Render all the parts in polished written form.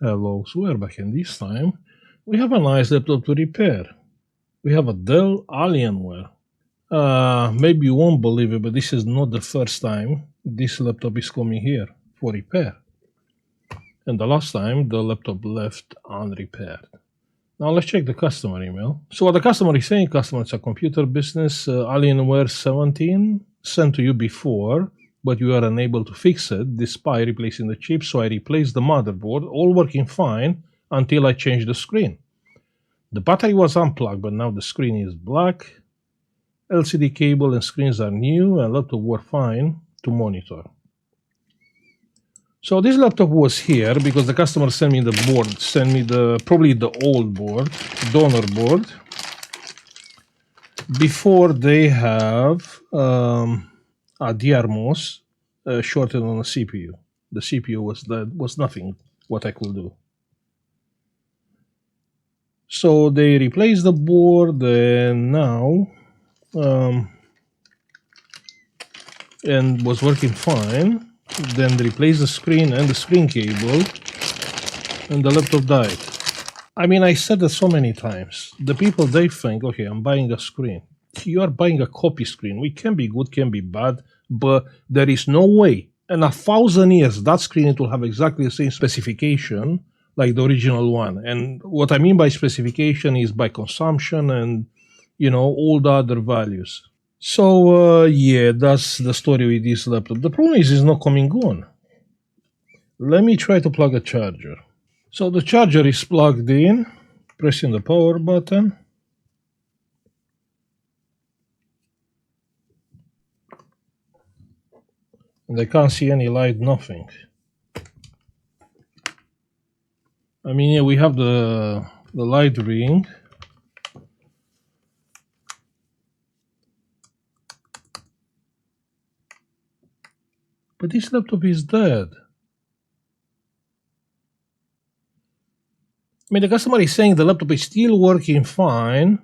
Hello, so we're back, and this time we have a nice laptop to repair. We have a Dell Alienware. Maybe you won't believe it, but this is not the first time this laptop is coming here for repair. And the last time the laptop left unrepaired. Now let's check the customer email. So what the customer is saying, customer, it's a computer business, Alienware 17 sent to you before, but you are unable to fix it despite replacing the chip, so I replaced the motherboard, all working fine until I changed the screen. The battery was unplugged, but now the screen is black. LCD cable and screens are new, and laptop work fine to monitor. So this laptop was here because the customer sent me the board, sent me probably the old board, donor board. Before they have a DRMOS shorted on a CPU. The CPU was nothing what I could do. So they replaced the board, and now and was working fine. Then they replaced the screen and the screen cable, and the laptop died. I mean, I said that so many times. The people, they think, okay, I'm buying a screen. You are buying a copy screen. We can be good, can be bad, but there is no way in 1,000 years that screen it will have exactly the same specification like the original one. And what I mean by specification is by consumption and all the other values. So yeah, that's the story with this laptop. The problem is it's not coming on. Let me try to plug a charger. So the charger is plugged in, pressing the power button. And I can't see any light, nothing. I mean, yeah, we have the light ring. But this laptop is dead. I mean, the customer is saying the laptop is still working fine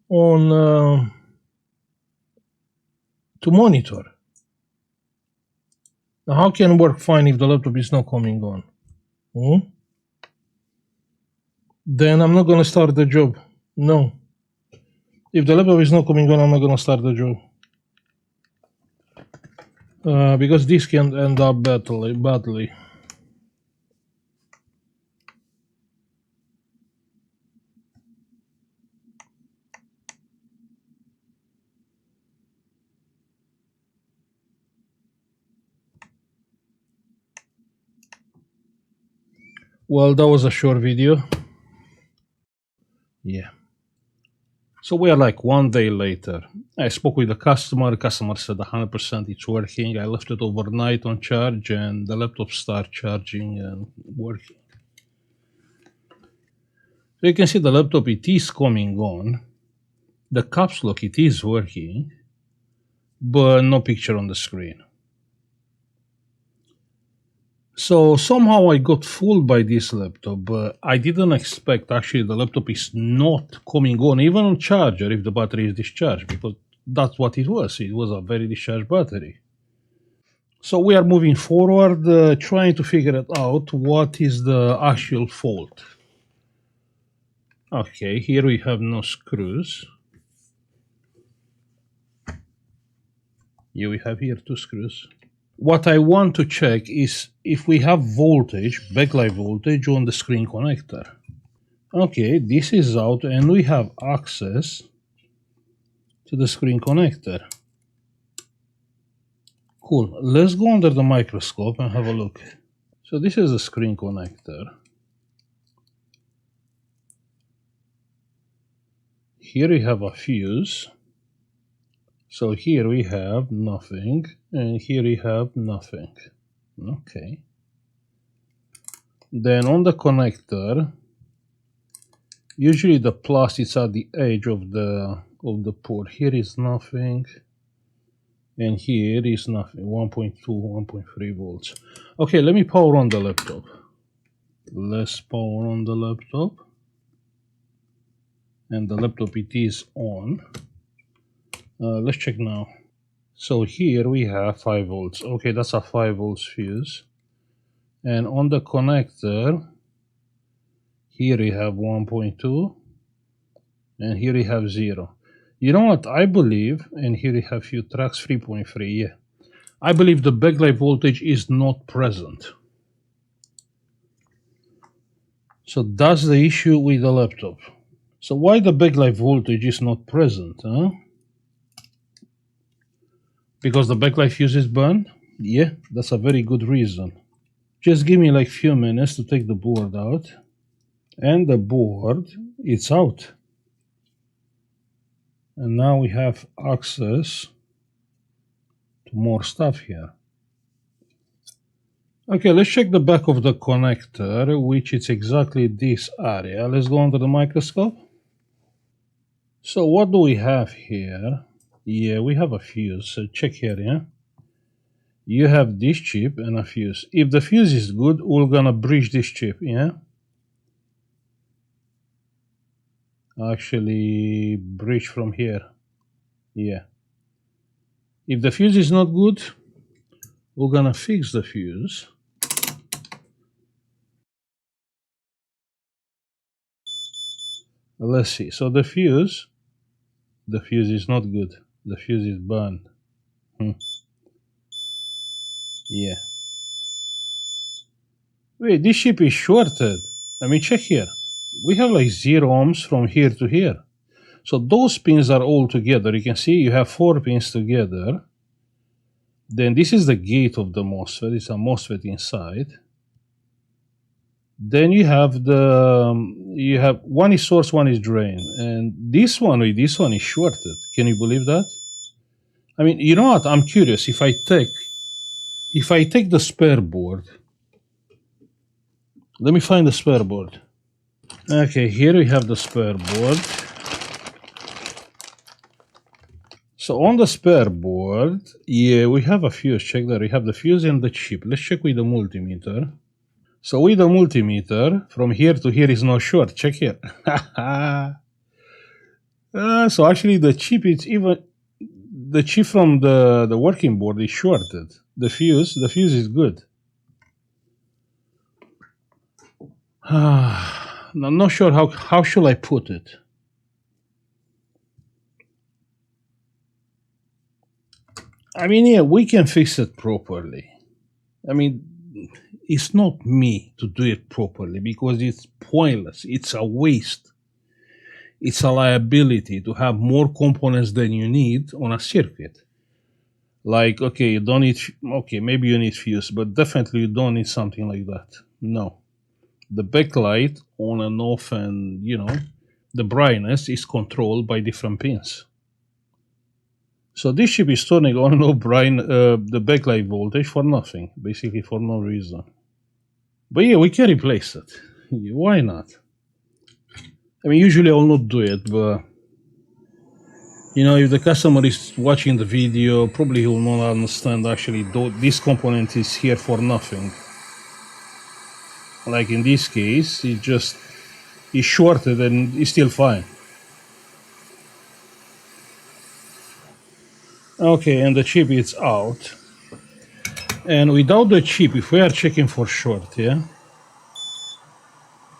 on to monitor. Now, how can it work fine if the laptop is not coming on? Then I'm not going to start the job. No. If the laptop is not coming on, I'm not going to start the job. Because this can end up badly. Well, that was a short video. Yeah. So we are like 1 day later. I spoke with the customer. The customer said 100% it's working. I left it overnight on charge, and the laptop started charging and working. So you can see the laptop, it is coming on. The caps lock, it is working, but no picture on the screen. So somehow I got fooled by this laptop, but I didn't expect actually the laptop is not coming on, even on charger, if the battery is discharged, because that's what it was. It was a very discharged battery. So we are moving forward, trying to figure it out what is the actual fault. Okay, here we have no screws. Yeah, we have here 2 screws. What I want to check is if we have voltage, backlight voltage on the screen connector. Okay, this is out and we have access to the screen connector. Cool, let's go under the microscope and have a look. So this is the screen connector. Here we have a fuse. So here we have nothing, and here we have nothing. Okay. Then on the connector, usually the plus is at the edge of the port. Here is nothing, and here is nothing. 1.2, 1.3 volts. Okay, let me power on the laptop. Let's power on the laptop, and the laptop, it is on. Let's check now. So here we have 5 volts. Okay, that's a 5 volts fuse. And on the connector, here we have 1.2, and here we have 0. You know what I believe, and here we have few tracks, 3.3, yeah. I believe the backlight voltage is not present. So that's the issue with the laptop. So why the backlight voltage is not present, huh? Because the backlight fuse is burned? Yeah, that's a very good reason. Just give me like few minutes to take the board out. And the board, it's out. And now we have access to more stuff here. Okay, let's check the back of the connector, which is exactly this area. Let's go under the microscope. So what do we have here? Yeah, we have a fuse. So check here, yeah? You have this chip and a fuse. If the fuse is good, we're gonna bridge this chip, yeah? Actually, bridge from here. Yeah. If the fuse is not good, we're gonna fix the fuse. Let's see. So the fuse is not good. The fuse is burned. Yeah. Wait, this chip is shorted. I mean, check here. We have like 0 ohms from here to here. So those pins are all together. You can see you have 4 pins together. Then this is the gate of the MOSFET. It's a MOSFET inside. Then you have one is source, one is drain, and this one with this one is shorted. Can you believe that? I mean, you know what? I'm curious. If I take the spare board, let me find the spare board. Okay, here we have the spare board. So on the spare board, yeah, we have a fuse. Check that. We have the fuse and the chip. Let's check with the multimeter. So with the multimeter, from here to here is no short. Check here. So actually the chip from the working board is shorted. The fuse is good. I'm not sure how should I put it. I mean, yeah, we can fix it properly. I mean, it's not me to do it properly because it's pointless. It's a waste. It's a liability to have more components than you need on a circuit. Like, okay, you don't need, okay, maybe you need fuse, but definitely you don't need something like that. No. The backlight on and off, and the brightness is controlled by different pins. So this chip is turning on and off the backlight voltage for nothing, basically for no reason. But yeah, we can replace it. Why not? I mean, usually I will not do it, but if the customer is watching the video, probably he will not understand actually this component is here for nothing. Like in this case, it's shorted and it's still fine. Okay, and the chip is out. And without the chip, if we are checking for short, yeah,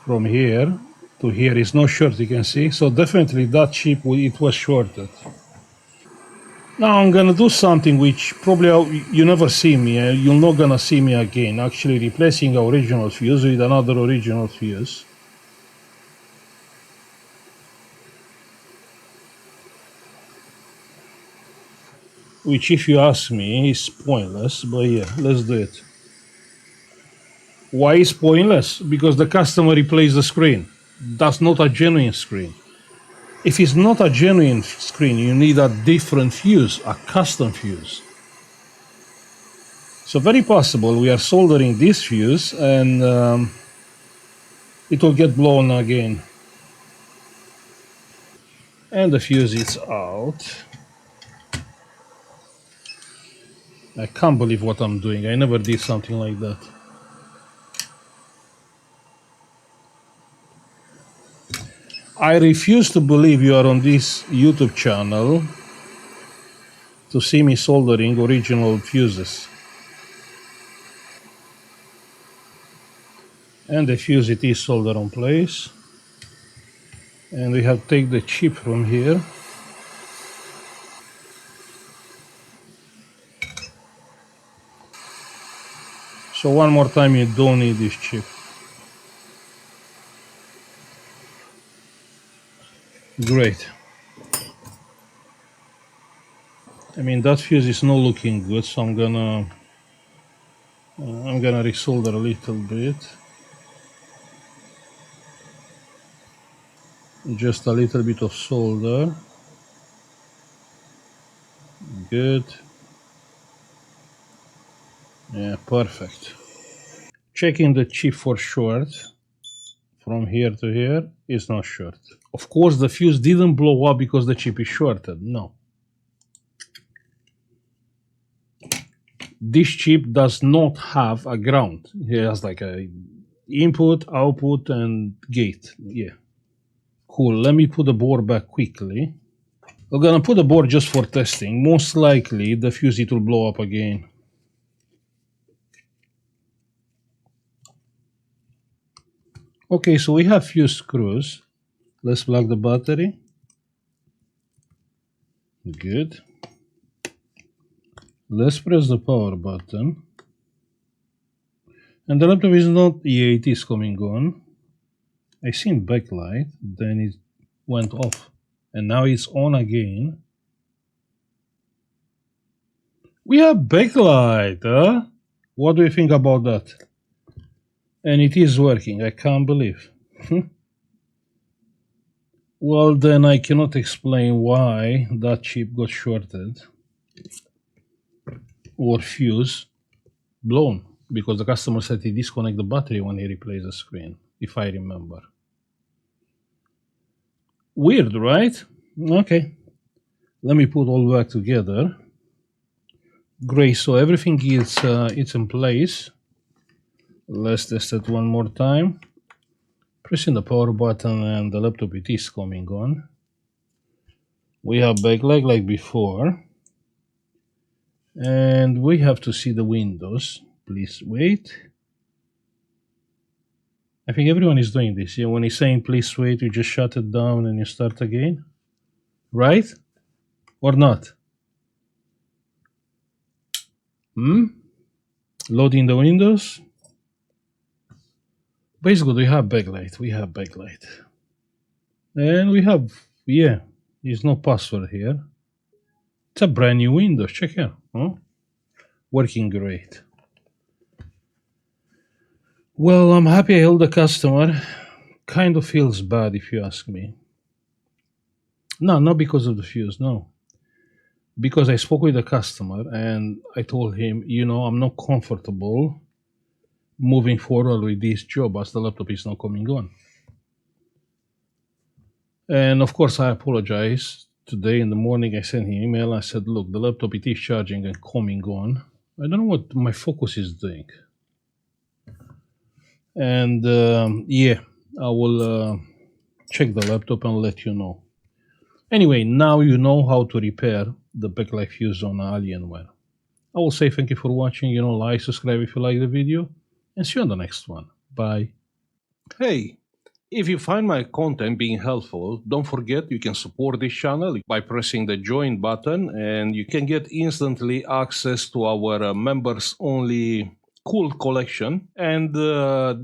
from here to here is no short, you can see. So definitely that chip, it was shorted. Now I'm gonna do something which probably you never see me, you're not gonna see me again, actually replacing our original fuse with another original fuse. Which, if you ask me, is pointless, but yeah, let's do it. Why is pointless? Because the customer replaced the screen. That's not a genuine screen. If it's not a genuine screen, you need a different fuse, a custom fuse. So very possible we are soldering this fuse and it will get blown again. And the fuse is out. I can't believe what I'm doing. I never did something like that. I refuse to believe you are on this YouTube channel to see me soldering original fuses. And the fuse it is soldered on place. And we have to take the chip from here. So one more time, you don't need this chip. Great. I mean, that fuse is not looking good, so I'm gonna resolder a little bit. Just a little bit of solder. Good. Yeah, perfect. Checking the chip for short. From here to here is not short. Of course, the fuse didn't blow up because the chip is shorted. No. This chip does not have a ground. It has like a input, output, and gate. Yeah. Cool. Let me put the board back quickly. We're gonna put the board just for testing. Most likely the fuse it will blow up again. Okay, so we have fuse screws. Let's plug the battery. Good. Let's press the power button. And the laptop is not, yeah, it is coming on. I seen backlight, then it went off. And now it's on again. We have backlight, huh? What do you think about that? And it is working, I can't believe. Well, then I cannot explain why that chip got shorted or fuse blown, because the customer said he disconnected the battery when he replaced the screen, if I remember. Weird, right? Okay. Let me put all back together. Great, so everything is it's in place. Let's test it one more time. Pressing the power button and the laptop it is coming on. We have backlight like before. And we have to see the windows. Please wait. I think everyone is doing this. Yeah, when he's saying please wait, you just shut it down and you start again. Right? Or not? Loading the windows. Basically, we have backlight. We have backlight. And we have, yeah, there's no password here. It's a brand new Windows. Check here. Huh? Working great. Well, I'm happy I held the customer. Kind of feels bad if you ask me. No, not because of the fuse, no. Because I spoke with the customer and I told him, you know, I'm not comfortable moving forward with this job as the laptop is not coming on. And of course, I apologize. Today in the morning, I sent him an email. I said, look, the laptop it is charging and coming on. I don't know what my focus is doing. And yeah, I will check the laptop and let you know. Anyway, now you know how to repair the backlight fuse on Alienware. I will say thank you for watching. You know, like, subscribe if you like the video, and see you on the next one. Bye. Hey, if you find my content being helpful, don't forget you can support this channel by pressing the join button, and you can get instantly access to our members only cool collection and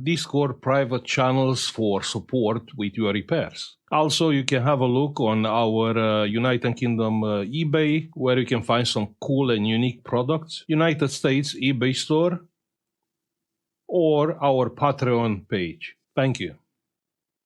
Discord private channels for support with your repairs. Also, you can have a look on our United Kingdom eBay, where you can find some cool and unique products, United States eBay store, or our Patreon page. Thank you.